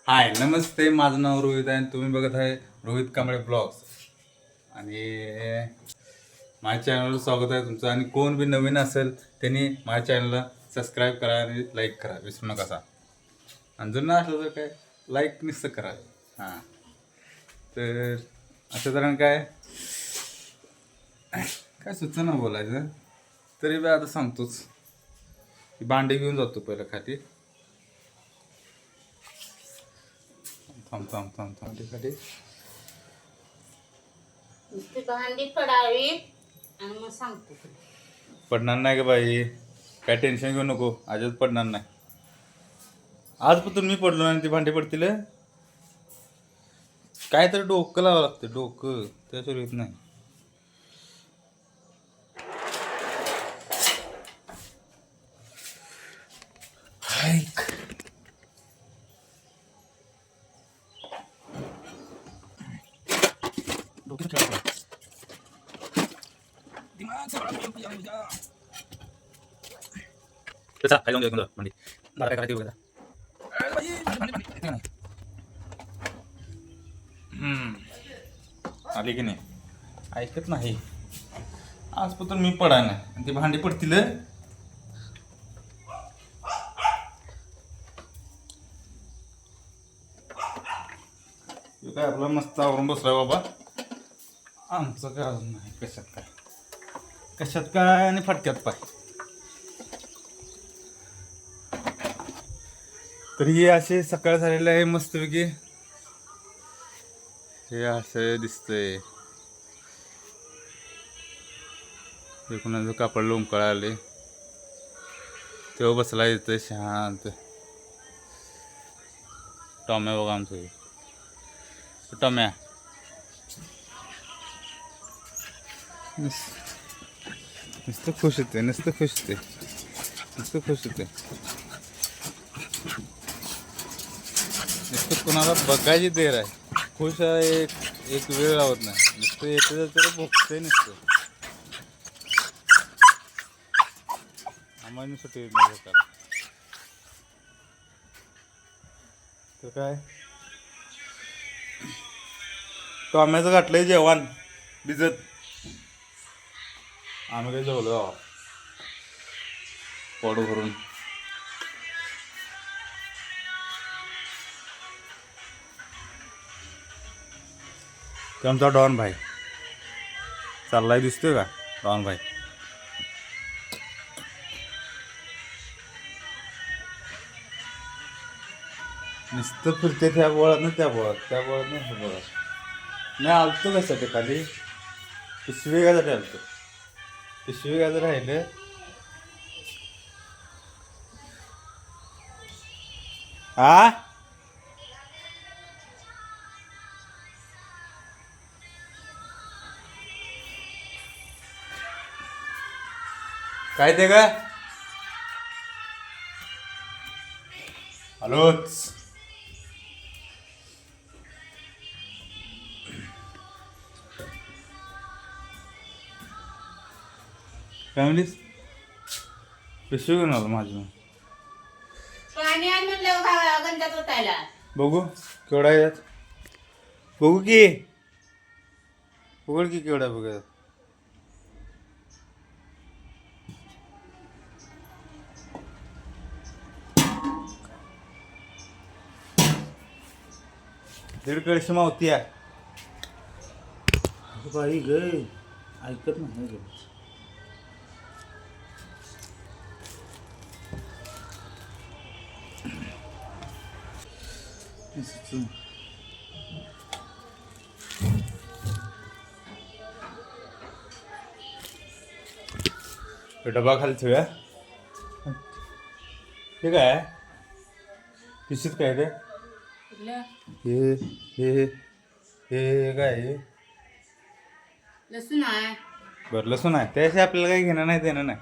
हाय नमस्ते, माझं नाव रोहित आहे आणि तुम्ही बघत आहे रोहित कांबळे ब्लॉग्स. आणि माझ्या चॅनलवर स्वागत आहे तुमचं. आणि कोण बी नवीन असेल त्यांनी माझ्या चॅनलला सबस्क्राईब करा आणि लाईक करा, विसरू नका सा. आणि जर असलं तर काय लाईक नुसतं करा. हां, तर असं कारण काय काय सुचना बोलायचं, तरी बी आता सांगतोच. भांडे घेऊन जातो पहिलं खाली. थांब थांब थांब थांब खाली नुसती भांडी पडावी आणि मग सांगतो तुला. पडणार नाही का बाई, काय टेन्शन घेऊ नको, आजच पडणार नाही. आजपासून मी पडलो आणि ती भांडी पडतील. काय तर डोकं लावावं लागतं, डोकं त्याच्यावर येत नाही. हायक. डोक्यात ठेवायचं. दिमाग सगळा डोकं जाऊन जा. चला खाली जाऊन द्या भांडी. मला काय करायचं बघा. आली की नाही, ऐकत नाही. आजपासून मी पडा नाही आणि ती भांडी पडतील. काय आपला मस्त आवरून बसलाय बाबा. आमचं काय अजून नाही. कशात काय आणि फटक्यात पाय. तर हे असे सकाळ झालेलं आहे मस्तपैकी. हे असं दिसतंय. हे कुणाचं कापड लोंबकळा आले, तेव्हा बसला येतं शांत. टॉम्या बघा आमचं, टॉम्या नुसतं खुश होते, नुसतं खुश होते, नुसतं खुश होते. नुसतं कोणाला बघायची देर आहे. खुश आहे, एक वेळ लावत नाही. नुसतं येतं तर भोगतंय नुसतं. आम्हाला सुट्टी येत नाही भोकायला. तर काय टॉम्याचं घातलंय जेवण भिजत. आम्ही काही जेवलो पोट भरून. ते आमचा डॉन भाई चाललाय, दिसतोय का डॉन भाई. नुसतं फिरते त्या बोळात ना त्या बोळात, त्या बोळात ना ह्या बोळात. नाही आलतो कशासाठी खाली, पिशवी घ्यायसाठी आलतो. पिशवी घ्यायचं राहिलं. हा काय ते का हॅलोच. काय म्हणलीस? पिशवी घेऊन आलो माझी. पाणी आण म्हणलं गंजात ओतायला. बघू केवढा आहे यात. बघू की, उघड की केवढा बघा. दीड कळशी मावती आहे बाई ग. ऐकत नाही ग. डबा खाली ठेवूया. हे काय पिशीत काय रे? हे हे हे काय आहे? लसूण आहे. बरं लसूण आहे, त्याशी आपल्याला काही घेणं नाही देणं नाही.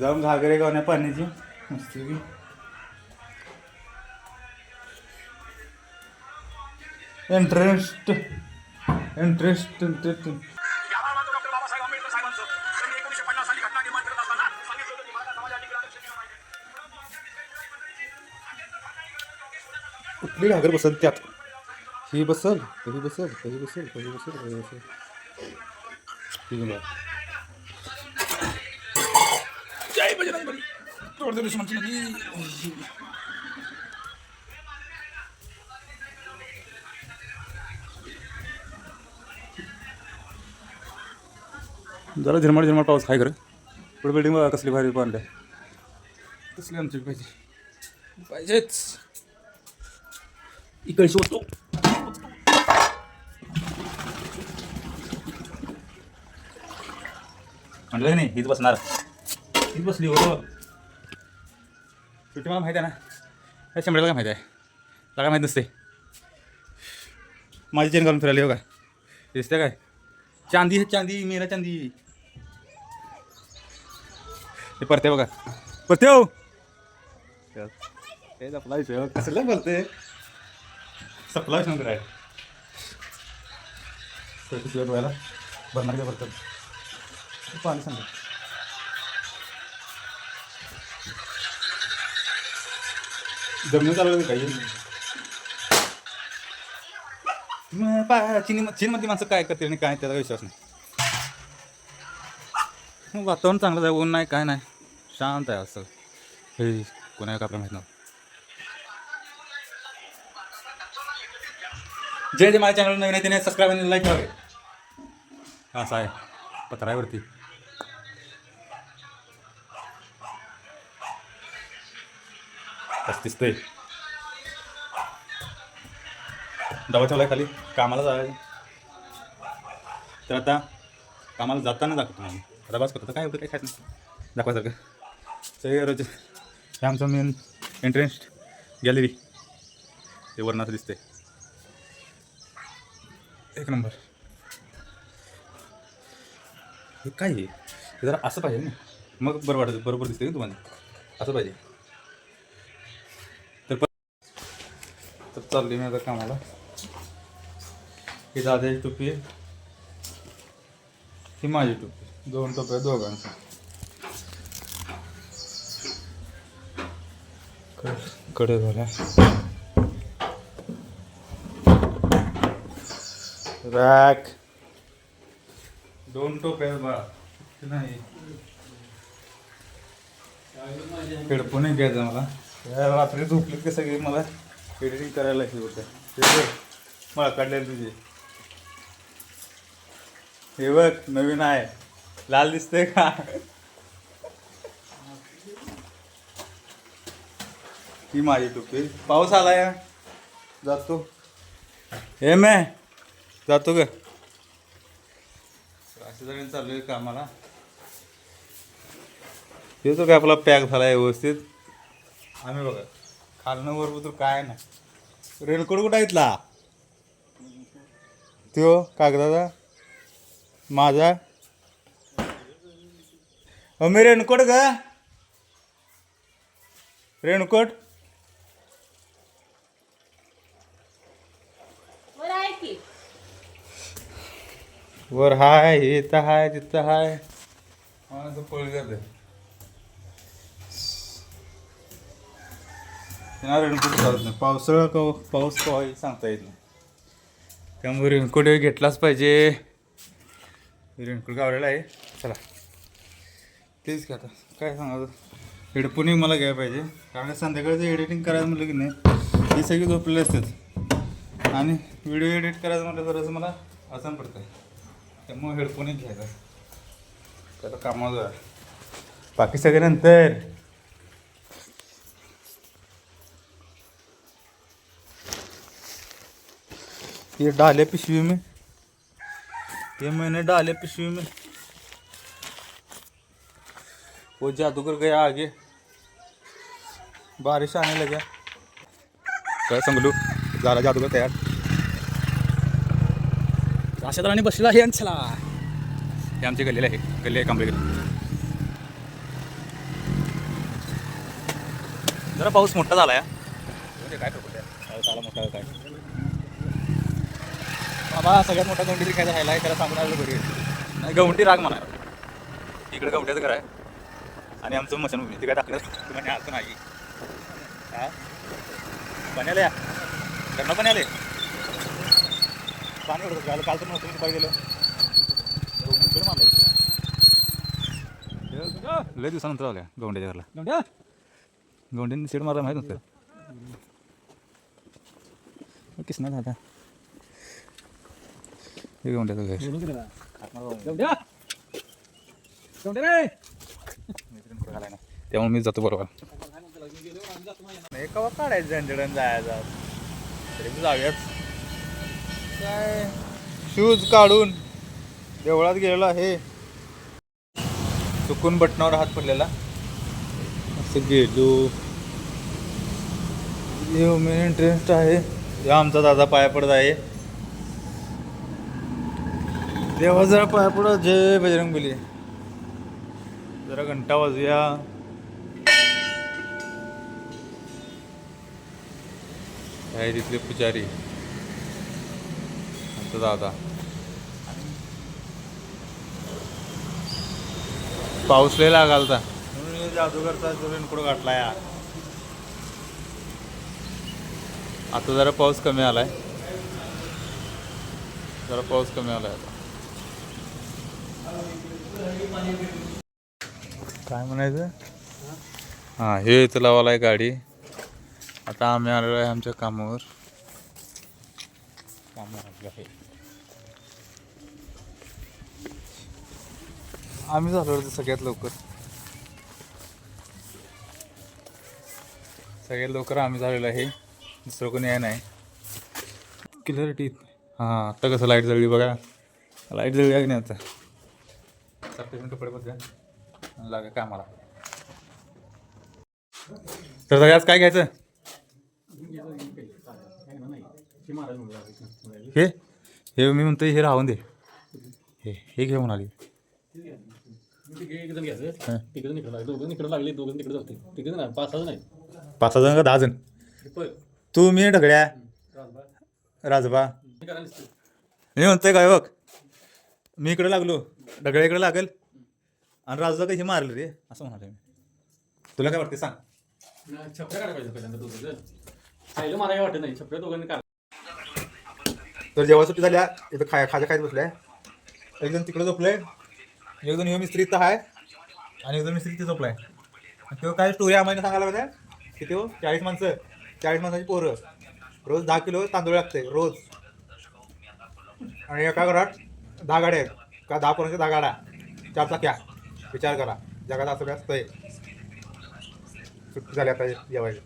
जाऊन घागरे गावण्या पाण्याची मस्ती. इंटरेस्ट इंटरेस्ट इंटरेस्ट कुठली घागर बसल त्यात ही बसल कधी बसल कधी बसल कधी बसल कधी बसल ठीक आहे. जय बजरंग बली तोड दे दुश्मन की नदी. जरा झिरमाट झिरमाट पाऊस काय खरं. पुढे बिल्डिंग बघा कसली भारी बांधल्या. कसली आमची पाहिजे पाहिजेच इकडची होतो. म्हटलं नाही हीच बसणार हीच बसली हो. शेवटी मला माहिती आहे ना या शंभराला काय माहिती आहे त्याला काय माहीत नसते. माझी चेन घालून फिरायली हो काय दिसते काय चांदी है चांदी मेरा चांदी. हे परते बघा परते हो हे आपला विषय कसं बोलते सपला विषय कराय व्हायला भरणार काय भरतात पाणी सांगा. जमिनी चालवलं काही चीनमध्ये माणसं काय करते आणि काय त्याचा विश्वास नाही. वातावरण चांगलं आहे ऊन नाही काय नाही शांत आहे असं हे कोणाला काय आपल्याला माहीत नव्हतं. जे माझ्या चॅनल नवीन आहे त्याने सबस्क्राईब आणि लाईक करावे. असं आहे पत्रावरती कसं दिसतंय. डबा ठेवला खाली कामाला जायचं तर आता कामाला जाताना दाखवतो आम्ही आता बस करतो काय होतं काय खात नाही दाखवायसारखं. सगळे रोज हे आमचं मेन एंट्रन्स गॅलरी ते वरणाचं दिसतंय एक नंबर. हे काय आहे हे जरा असं पाहिजे ना मग बरं वाटतं बरोबर दिसते ना तुम्हाला असं पाहिजे. तर चालली मी आता कामाला. ही दादाची टोपी आहे ही माझी टोपी दोन टोप्या दोघांच्या. कडे झाल्या रॅक दोन टोप्या बा नाही हेडफोन नाही घ्यायचा मला. रात्री झोपली की सगळी मला एडिटिंग करायला हे होतं मला काढलेलं तुझे हे बघ नवीन आहे लाल दिसतंय का. ही माझी टोपी. पाऊस आलाय जातो हे मैं जातो ग. अशा जण चालू आहे कामाला. येतो काय आपला पॅक झाला आहे व्यवस्थित. आम्ही बघा खालनं वर तर काय ना रेनकोट कुठं आहेतला त्यो कागदाचा माझा मी रेनकोट ग रेनकोट बरं आहे की वर हाय इथं हाय तिथं हाय मला पळी जाते. रेनकोट चालत नाही पावसाळा पाऊस कवाही सांगता येत नाही त्यामुळे रेनकोट घेतलाच पाहिजे. रेनकोट गावलेला आहे चला तेच की आता काय सांगायचं. हेडफोनही मला घ्यायला पाहिजे कारण संध्याकाळचं एडिटिंग करायचं म्हटलं की नाही ही सगळी झोपलेली असतात आणि व्हिडिओ एडिट करायचं म्हटलं तर मला आसान पडतं आहे त्यामुळे हेडफोनही घ्यायचा. त्याला कामावर जा बाकी सगळे नंतर. ये डाले पिशवी में ये मैंने डाले पिशवी में वो जादूगर गया आगे बारिश आने लगा काय सांगू झाला जादूगर तयार. राशेदाराने बसला आहे चला हे आमची गल्लीला आहे गल्ली आहे कांबळे गल्ली. जरा पाऊस मोठा झाला या काय पाऊस आला मोठा काय बाबा सगळ्यात मोठा गवंडी तरी खायचा राहिला आहे त्याला सांगून आलं बरी नाही गवंडी राग म्हणा इकडे गवंड्याचं घर आहे आणि आमचं मशन ते काय टाकलं तुम्हाला आलं नाही हा बनायला या त्यांना पण आले पाणी उडत काल तर नव्हतं दुपारी गेलं लय दिवसानंतर आल्या गवंड्याच्या घरला गवंड्यांनी सीड मारला माहीत नव्हतं किसना दादा हे गवंड्याचं घर त्यामुळे मी जातो बरोबर नाही कवा काढायचं झंझडन जायचं तरी जाऊयाच काय शूज काढून देवळात गेलेलो आहे चुकून बटनावर हात पडलेला असं गेलो मेन इंटरेस्ट आहे या आमचा दादा पाया पडत आहे देवा जरा पाया पडत जय बजरंगबली जरा घंटा वाजूया आहे तिथले पुजारी आमचा दादा पाऊस लय लागालता म्हणून जादूगरचा रेनकोट गाठला या आता जरा पाऊस कमी आलाय आता काय म्हणायचं हां हे इथं लावायला आहे गाडी आता आम्ही आलेलो आहे आमच्या कामावर आहे आम्ही झालो होतो सगळ्यात लवकर आम्ही झालेलो आहे दुसरं कोणी आहे नाही क्लिअरिटी हां आता कसं लाईट जळली बघा लाईट जळली आहे की नाही आता 7 मिनिटं कपडे बघा लागा कामाला तर सगळ्यात काय घ्यायचं हे मी म्हणतो हे राहून दे हे घे म्हणाली 5-6 जण का 10 जण तू मी ढगड्या राजबा मी म्हणतोय काय बघ मी इकडे लागलो ढगड्या इकडे लागेल आणि राजूला काही हे मारलं रे असं म्हणाले मी तुला काय वाटते सांग छपऱ्या काढायला पाहिजे पहिल्यांदा दोघं सायला मारायला वाटत नाही छपऱ्या दोघांनी काढ तर जेव्हा सुट्टी झाल्या इथं खाजा खायच बसलाय एक जण तिकडे झोपलंय एक जण ह्यो मिस्त्री इथं आहे आणि एक जण मिस्त्री तिथं झोपलाय तो काय स्टोरी आम्हाला सांगायला पाहिजे की तो 40 माणसाची पोरं रोज 10 किलो तांदूळ लागते रोज आणि एका घरात 10 गाड्या आहेत का 10 पोरांच्या 10 गाड्या 4 चाक्या विचार करा जगात असं व्यस्त आहे सुट्टी झाली आता जेवायची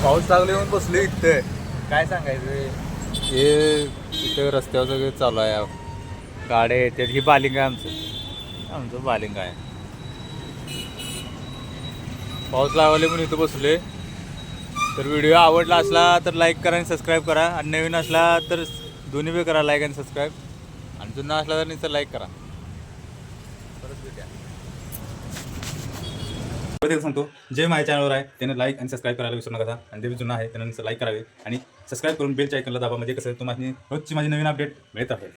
पाऊस लागले येऊन बसले इथं काय सांगायचं हे इथं रस्त्यावर सगळं चालू आहे गाड्या येतात ही बालिंग आहे आमचं बालिंग आहे पाऊस लावले म्हणून इथं बसले तर व्हिडिओ आवडला असला तर लाईक करा आणि सबस्क्राईब करा आणि नवीन असला तर दोन्ही बी करा लाईक आणि सबस्क्राईब आणि जुना असला तर नुसतं लाईक करा परत सांगतो जे माझ्या चॅनलवर आहे त्याने लाईक आणि सबस्क्राईब करायला विसरू नका आणि जे जुना आहे त्यानं लाईक करावे आणि सबस्क्राईब करून बेलच्या आयकॉनला दाबा म्हणजे कसं तुम्हाला रोजची माझी नवीन अपडेट मिळत आहे